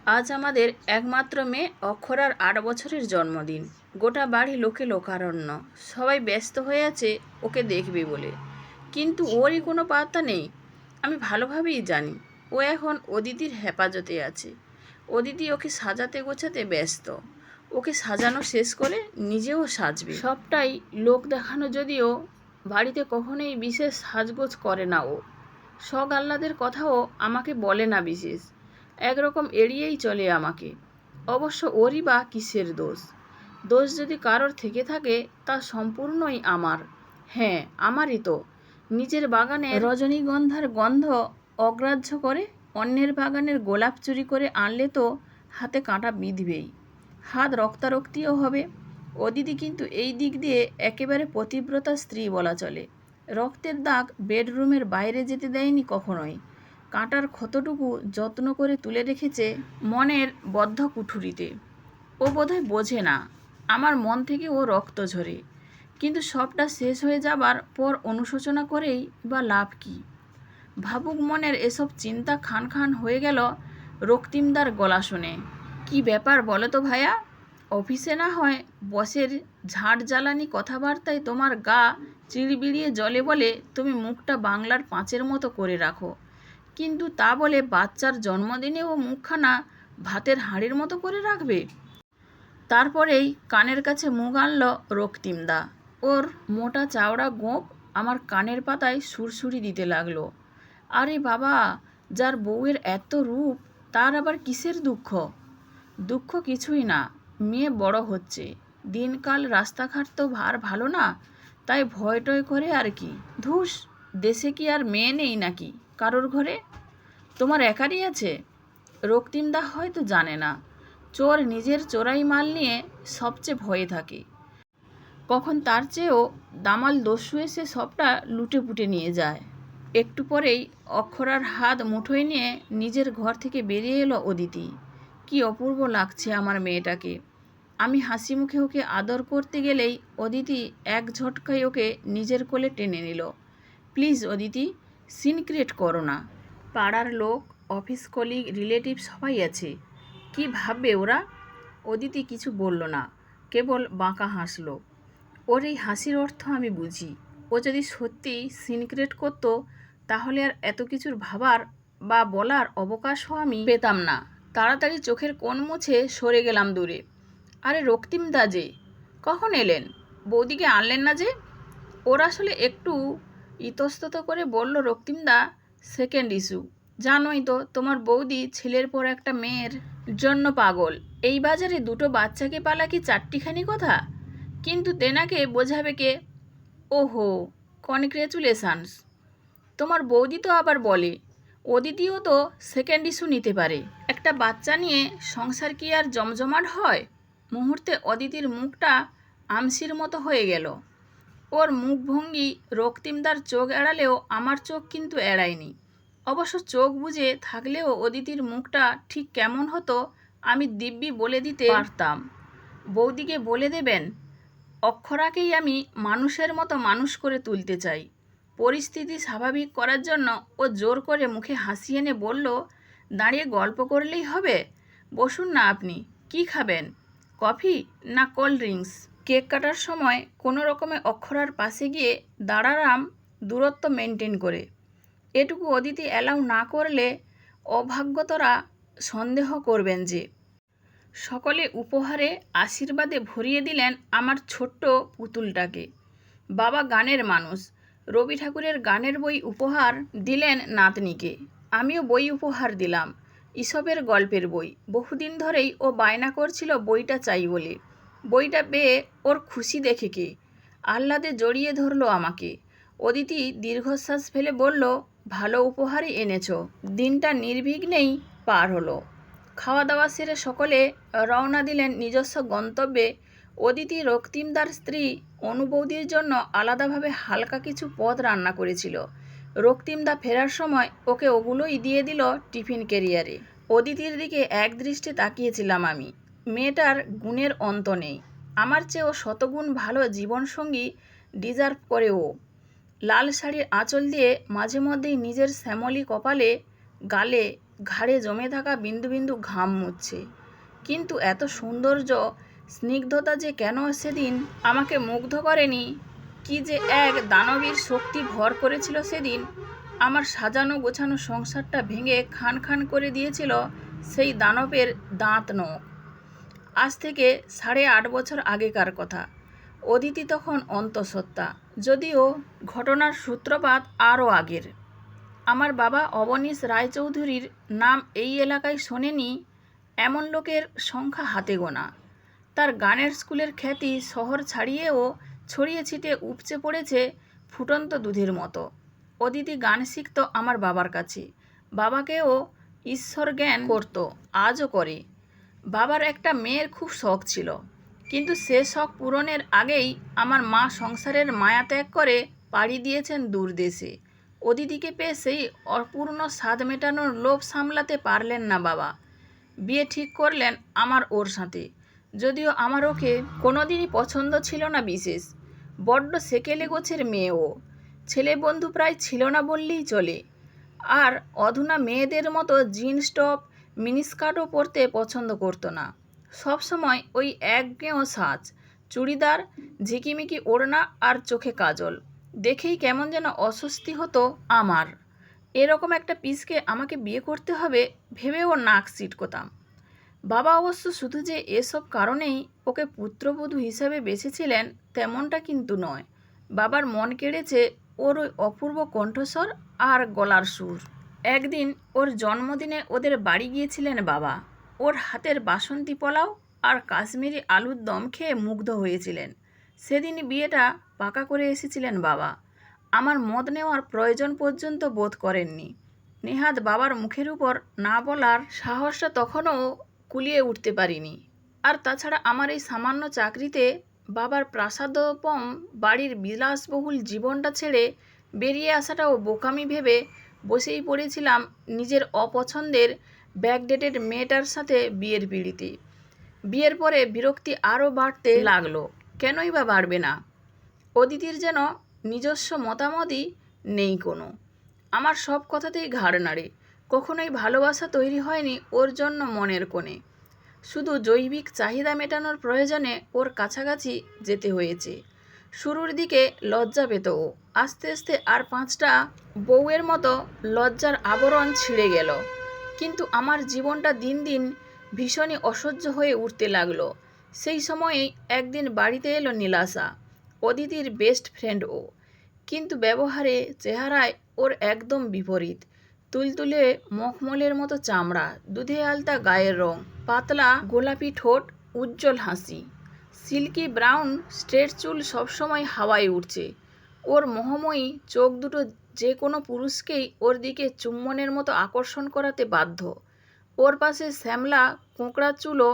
আজ আমাদের একমাত্র মেয়ে অক্ষরার ৮ বছরের জন্মদিন। গোটা বাড়ি লোকে লোকারণ্য, সবাই ব্যস্ত হয়ে আছে ওকে দেখবে বলে, কিন্তু ওরই কোনো পাত্তা নেই। আমি ভালোভাবেই জানি ও এখন অদিতির হেফাজতে আছে। অদিতি ওকে সাজাতে গোছাতে ব্যস্ত। ওকে সাজানো শেষ করে নিজেও সাজবে। সবটাই লোক দেখানো, যদিও বাড়িতে কখনোই বিশেষ সাজগোজ করে না ও। শখ আহ্লাদের কথাও আমাকে বলে না বিশেষ, একরকম এড়িয়েই চলে আমাকে। অবশ্য ওরই বা কিসের দোষ? দোষ যদি কারোর থেকে থাকে তা সম্পূর্ণই আমার। হ্যাঁ, আমারই তো। নিজের বাগানে রজনীগন্ধার গন্ধ অগ্রাহ্য করে অন্যের বাগানের গোলাপ চুরি করে আনলে তো হাতে কাঁটা বিঁধবেই, হাত রক্তারক্তিও হবে। অদিতি কিন্তু এই দিক দিয়ে একেবারে পতিব্রতা স্ত্রী বলা চলে। রক্তের দাগ বেডরুমের বাইরে যেতে দেয়নি কখনোই। কাঁটার ক্ষতটুকু যত্ন করে তুলে রেখেছে মনের বদ্ধ কুঠুরিতে। ও বোধহয় বোঝে না আমার মন থেকে ও রক্ত ঝরে, কিন্তু সবটা শেষ হয়ে যাবার পর অনুশোচনা করেই বা লাভ কী? ভাবুক মনের এসব চিন্তা খান খান হয়ে গেল রক্তিমদার গলা শুনে। কি ব্যাপার বলো তো ভাইয়া? অফিসে না হয় বসের ঝাড় জ্বালানি কথাবার্তায় তোমার গা চিড়বিড়িয়ে জ্বলে বলে তুমি মুখটা বাংলার পাঁচের মতো করে রাখো, কিন্তু তা বলে বাচ্চার জন্মদিনেও মুখখানা ভাতের হাঁড়ির মতো করে রাখবে? তারপরেই কানের কাছে মুখ আনল রক্তিমদা। ওর মোটা চাওড়া গোঁফ আমার কানের পাতায় সুরসুরি দিতে লাগলো। আরে বাবা, যার বউয়ের এত রূপ তার আবার কিসের দুঃখ? দুঃখ কিছুই না, মেয়ে বড় হচ্ছে, দিনকাল রাস্তাঘাট তো আর ভালো না, তাই ভয় টয় করে আর কি। ধুস, দেশে কি আর মেয়ে নেই নাকি কারোর ঘরে? তোমার একারই আছে? রক্তিমদা হয়তো জানে না, চোর নিজের চোরাই মাল নিয়ে সবচেয়ে ভয়ে থাকে। কখন তার চেয়েও দামাল দস্যু এসে সবটা লুটে পুটে নিয়ে যায়। একটু পরেই অক্ষরার হাত মুঠোয় নিয়ে নিজের ঘর থেকে বেরিয়ে এলো অদিতি। কি অপূর্ব লাগছে আমার মেয়েটাকে। আমি হাসি মুখে ওকে আদর করতে গেলেই অদিতি এক ঝটকায় ওকে নিজের কোলে টেনে নিল। প্লিজ অদিতি, সিন ক্রিয়েট করো না। পাড়ার লোক, অফিস কলিগ, রিলেটিভ সবাই আছে, কি ভাববে ওরা? অদিতি কিছু বলল না, কেবল বাঁকা হাসল। ওর এই হাসির অর্থ আমি বুঝি। ও যদি সত্যিই সিন ক্রিয়েট করতো তাহলে আর এত কিছুর ভাবার বা বলার অবকাশও আমি পেতাম না। তাড়াতাড়ি চোখের কোণ মুছে সরে গেলাম দূরে। আরে রক্তিমদা যে, কখন এলেন? বৌদিকে আনলেন না যে? ওর আসলে একটু ইতস্তত করে বলল রক্তিমদা। সেকেন্ড ইস্যু, জানোই তো তোমার বৌদি ছেলের পর একটা মেয়ের জন্য পাগল। এই বাজারে দুটো বাচ্চাকে পালা কি চারটিখানি কথা? কিন্তু তেনাকে বোঝাবে কে? ওহো, কনগ্রেচুলেশনস। তোমার বৌদি তো আবার বলে অদিতিও তো সেকেন্ড ইস্যু নিতে পারে। একটা বাচ্চা নিয়ে সংসার কি আর জমজমাট হয়? মুহূর্তে অদিতির মুখটা আমসির মতো হয়ে গেল। ওর মুখভঙ্গি রক্তিমদার চোখ এড়ালেও আমার চোখ কিন্তু এড়ায়নি। অবশ্য চোখ বুজে থাকলেও অদিতির মুখটা ঠিক কেমন হতো আমি দিব্যি বলে দিতে পারতাম। বৌদিকে বলে দেবেন অক্ষরাকেই আমি মানুষের মতো মানুষ করে তুলতে চাই। পরিস্থিতি স্বাভাবিক করার জন্য ও জোর করে মুখে হাসি এনে বলল, দাঁড়িয়ে গল্প করলেই হবে? বসুন না আপনি। কি খাবেন, কফি না কোল্ড ড্রিঙ্কস? কেক কাটার সময় কোনো রকমে অক্ষরার পাশে গিয়ে দাঁড়ালাম দূরত্ব মেনটেন করে। এটুকু অদিতি অ্যালাউ না করলে অভাগ্যতরা সন্দেহ করবেন যে। সকলে উপহারে আশীর্বাদে ভরিয়ে দিলেন আমার ছোট্ট পুতুলটাকে। বাবা গানের মানুষ, রবি ঠাকুরের গানের বই উপহার দিলেন নাতনিকে। আমিও বই উপহার দিলাম, ঈশপের গল্পের বই। বহুদিন ধরেই ও বায়না করছিল বইটা চাই বলে। বইটা পেয়ে ওর খুশি দেখে কে আহ্লাদে জড়িয়ে ধরলো আমাকে। অদিতি দীর্ঘশ্বাস ফেলে বলল, ভালো উপহারই এনেছ। দিনটা নির্বিঘ্নেই পার হলো। খাওয়া দাওয়া সেরে সকলে রওনা দিলেন নিজস্ব গন্তব্যে। অদিতি রক্তিমদার স্ত্রী অনুবৌদির জন্য আলাদাভাবে হালকা কিছু পদ রান্না করেছিল। রক্তিমদা ফেরার সময় ওকে ওগুলোই দিয়ে দিল টিফিন ক্যারিয়ারে। অদিতির দিকে এক দৃষ্টে তাকিয়েছিলাম আমি। মেয়েটার গুণের অন্ত নেই। আমার চেয়েও শতগুণ ভালো জীবনসঙ্গী ডিজার্ভ করে ও। লাল শাড়ির আঁচল দিয়ে মাঝে মধ্যেই নিজের শ্যামলী কপালে গালে ঘাড়ে জমে থাকা বিন্দু বিন্দু ঘাম মুছছে। কিন্তু এত সৌন্দর্য, স্নিগ্ধতা যে কেন সেদিন আমাকে মুগ্ধ করেনি? কি যে এক দানবীর শক্তি ভর করেছিল সেদিন! আমার সাজানো গোছানো সংসারটা ভেঙে খান খান করে দিয়েছিল সেই দানবের দাঁত নখ। আজ থেকে 8.5 বছর আগেকার কথা। অদিতি তখন অন্তঃসত্ত্বা, যদিও ঘটনার সূত্রপাত আরও আগের। আমার বাবা অবনীশ রায়চৌধুরীর নাম এই এলাকায় শোনেনি এমন লোকের সংখ্যা হাতে গোনা। তার গানের স্কুলের খ্যাতি শহর ছাড়িয়েও ছড়িয়ে ছিটিয়ে উপচে পড়েছে ফুটন্ত দুধের মতো। অদিতি গান শিখত আমার বাবার কাছে। বাবাকেও ঈশ্বর জ্ঞান করত, আজও করে। বাবার একটা মেয়ের খুব শখ ছিল, কিন্তু সে শখ পূরণের আগেই আমার মা সংসারের মায়া ত্যাগ করে পাড়ি দিয়েছেন দূর দেশে। অদিতিকে পেয়ে সেই অপূর্ণ স্বাদ মেটানোর লোভ সামলাতে পারলেন না বাবা। বিয়ে ঠিক করলেন আমার ওর সাথে, যদিও আমার ওকে কোনোদিনই পছন্দ ছিল না বিশেষ। বড্ড সেকেলে গোছের মেয়ে ও। ছেলে বন্ধু প্রায় ছিল না বললেই চলে। আর অধুনা মেয়েদের মতো জিন্স টপ মিনিস্কার্টও পরতে পছন্দ করতো না। সবসময় ওই একগেঁয়ো সাজ, চুড়িদার, ঝিকিমিকি ওড়না আর চোখে কাজল। দেখেই কেমন যেন অস্বস্তি হতো আমার। এরকম একটা পিসকে আমাকে বিয়ে করতে হবে ভেবেও নাক সিটকোতাম। বাবা অবশ্য শুধু যে এসব কারণেই ওকে পুত্রবধূ হিসাবে বেছেছিলেন তেমনটা কিন্তু নয়। বাবার মন কেড়েছে ওর ওই অপূর্ব কণ্ঠস্বর আর গলার সুর। একদিন ওর জন্মদিনে ওদের বাড়ি গিয়েছিলেন বাবা। ওর হাতের বাসন্তী পোলাও আর কাশ্মীরি আলুর দম খেয়ে মুগ্ধ হয়েছিলেন। সেদিন বিয়েটা পাকা করে এসেছিলেন বাবা। আমার মদ নেওয়ার প্রয়োজন পর্যন্ত বোধ করেননি। নেহাত বাবার মুখের উপর না বলার সাহসটা তখনও কুলিয়ে উঠতে পারিনি। আর তাছাড়া আমার এই সামান্য চাকরিতে বাবার প্রাসাদোপম বাড়ির বিলাসবহুল জীবনটা ছেড়ে বেরিয়ে আসাটাও বোকামি ভেবে বসেই পড়েছিলাম নিজের অপছন্দের ব্যাকডেটেড মেয়েটার সাথে বিয়ের পিঁড়িতে। বিয়ের পরে বিরক্তি আরও বাড়তে লাগলো। কেনই বা বাড়বে না? অদিতির যেন নিজস্ব মতামতই নেই কোনো। আমার সব কথাতেই ঘাড় নাড়ে। কখনোই ভালোবাসা তৈরি হয়নি ওর জন্য মনের কোণে। শুধু জৈবিক চাহিদা মেটানোর প্রয়োজনে ওর কাছাকাছি যেতে হয়েছে। শুরুর দিকে লজ্জা পেত ও। আস্তে আস্তে আর 5টা বউয়ের মতো লজ্জার আবরণ ছিঁড়ে গেল। কিন্তু আমার জীবনটা দিন দিন ভীষণই অসহ্য হয়ে উঠতে লাগলো। সেই সময়েই একদিন বাড়িতে এলো নীলাশা, অদিতির বেস্ট ফ্রেন্ড ও। কিন্তু ব্যবহারে, চেহারায় ওর একদম বিপরীত। তুলতুলে মখমলের মতো চামড়া, দুধে আলতা গায়ের রং, পাতলা গোলাপি ঠোঁট, উজ্জ্বল হাসি, সিল্কি ব্রাউন স্ট্রেট চুল সবসময় হাওয়ায় উঠছে। ওর মোহময়ী চোখ দুটো যে কোনো পুরুষকেই ওর দিকে চুম্বনের মতো আকর্ষণ করাতে বাধ্য। ওর পাশে শ্যামলা কোঁকড়া চুলও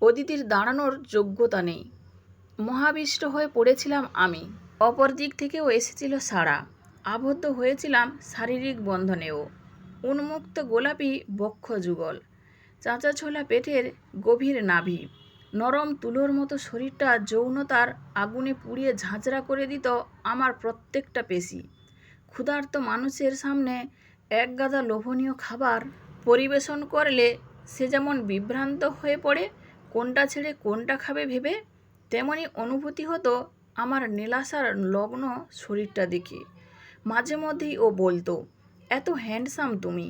অদিতির দাঁড়ানোর যোগ্যতা নেই। মহাবিষ্ট হয়ে পড়েছিলাম আমি। অপর দিক থেকেও এসেছিল সাড়া। আবদ্ধ হয়েছিলাম শারীরিক বন্ধনেও। উন্মুক্ত গোলাপি বক্ষ যুগল, চাঁচা ছোলা পেটের গভীর নাভি, নরম তুলোর মতো শরীরটা যৌনতার আগুনে পুড়িয়ে ঝাঁঝরা করে দিত আমার প্রত্যেকটা পেশি। ক্ষুধার্ত মানুষের সামনে একগাদা লোভনীয় খাবার পরিবেশন করলে সে যেমন বিভ্রান্ত হয়ে পড়ে কোনটা ছেড়ে কোনটা খাবে ভেবে, তেমনি অনুভূতি হতো আমার নীলাশার লগ্ন শরীরটা দেখে। মাঝে মধ্যেই ও বলতো, এত হ্যান্ডসাম তুমি,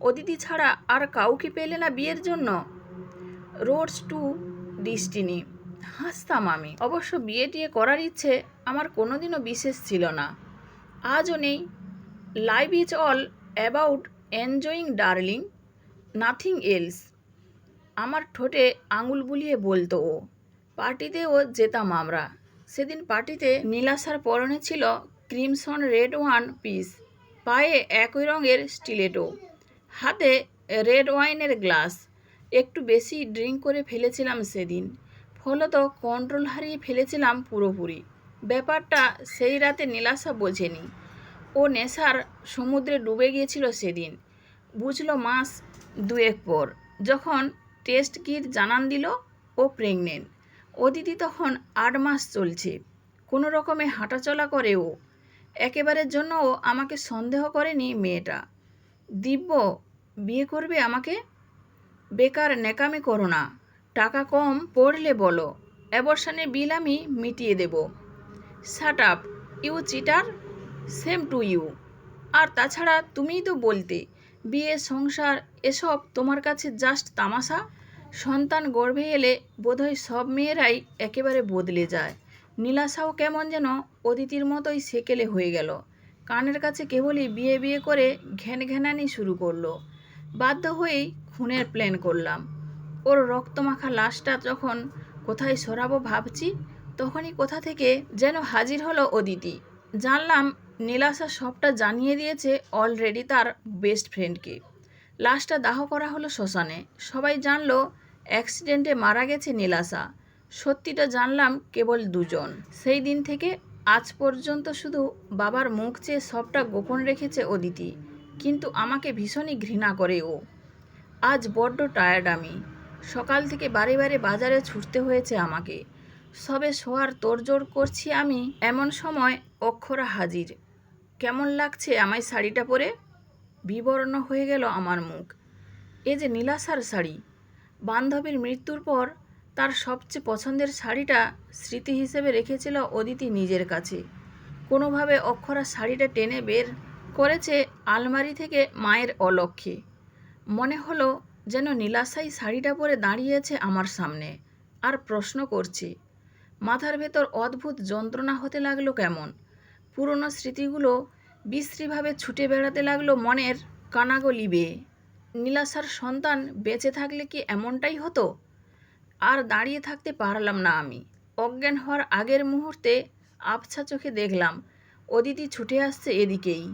অদিতি ছাড়া আর কাউকে পেলে না বিয়ের জন্য? Rhodes two destiny. হাসতাম আমি। অবশ্য বিয়ে টিয়ে করার ইচ্ছে আমার কোনোদিনও বিশেষ ছিল না, আজও নেই। Life is all about enjoying darling, nothing else. আমার ঠোঁটে আঙুল বুলিয়ে বলতো ও। পার্টিতেও যেতাম আমরা। সেদিন পার্টিতে নীলাশার পরনে ছিল ক্রিমসন রেড ওয়ান পিস, পায়ে একই রঙের স্টিলেটো, হাতে রেড ওয়াইনের গ্লাস। একটু বেশি ড্রিঙ্ক করে ফেলেছিলাম সেদিন, ফলত কন্ট্রোল হারিয়ে ফেলেছিলাম পুরোপুরি। ব্যাপারটা সেই রাতে নীলাশা বোঝেনি। ও নেশার সমুদ্রে ডুবে গিয়েছিল সেদিন। বুঝলো মাস 2 পর, যখন টেস্ট কিট জানান দিল ও প্রেগনেন্ট। অদিতি তখন 8 মাস চলছে। কোনো রকমে হাঁটাচলা করে ও। একেবারের জন্যও আমাকে সন্দেহ করেনি মেয়েটা। দিব্য বিয়ে করবে আমাকে? বেকার ন্যাকামি করো না, টাকা কম পড়লে বলো, অ্যাবর্শনের বিল আমি মিটিয়ে দেব। Shut up, you cheater, same to you. আর তাছাড়া তুমিই তো বলতে বিয়ে সংসার এসব তোমার কাছে জাস্ট তামাশা। সন্তান গর্ভে এলে বোধহয় সব মেয়েরাই একেবারে বদলে যায়। নীলাশাও কেমন যেন অদিতির মতোই সেকেলে হয়ে গেল। কানের কাছে কেবলই বিয়ে বিয়ে করে ঘ্যানঘ্যানানি শুরু করলো। বাধ্য হয়েই খুনের প্ল্যান করলাম। ওর রক্তমাখা লাশটা যখন কোথায় সরাবো ভাবছি, তখনই কোথা থেকে যেন হাজির হলো অদিতি। জানলাম নীলাশা সবটা জানিয়ে দিয়েছে অলরেডি তার বেস্ট ফ্রেন্ডকে। লাশটা দাহ করা হলো শ্মশানে। সবাই জানলো অ্যাক্সিডেন্টে মারা গেছে নীলাশা। সত্যিটা জানলাম কেবল দুজন। সেই দিন থেকে আজ পর্যন্ত শুধু বাবার মুখ চেয়ে সবটা গোপন রেখেছে অদিতি। কিন্তু আমাকে ভীষণই ঘৃণা করে ও। আজ বড্ড টায়ার্ড আমি। সকাল থেকে বারে বারে বাজারে ছুটতে হয়েছে আমাকে। সবে শোয়ার তোড়জোড় করছি আমি, এমন সময় অক্ষরা হাজির। কেমন লাগছে আমায় শাড়িটা পরে? বিবর্ণ হয়ে গেল আমার মুখ। এ যে নীলাশার শাড়ি। বান্ধবীর মৃত্যুর পর তার সবচেয়ে পছন্দের শাড়িটা স্মৃতি হিসেবে রেখেছিল অদিতি নিজের কাছে। কোনোভাবে অক্ষরা শাড়িটা টেনে বের করেছে আলমারি থেকে মায়ের অলক্ষ্যে। মনে হলো যেন নীলাশাই শাড়িটা পরে দাঁড়িয়েছে আমার সামনে আর প্রশ্ন করছে। মাথার ভেতর অদ্ভুত যন্ত্রণা হতে লাগলো কেমন। পুরনো স্মৃতিগুলো বিশ্রীভাবে ছুটে বেড়াতে লাগলো মনের কানাগলি বেয়ে। নীলাশার সন্তান বেঁচে থাকলে কি এমনটাই হতো? আর দাঁড়িয়ে থাকতে পারলাম না আমি। অজ্ঞান হওয়ার আগের মুহূর্তে আবছা চোখে দেখলাম অদিতি ছুটে আসছে এদিকেই।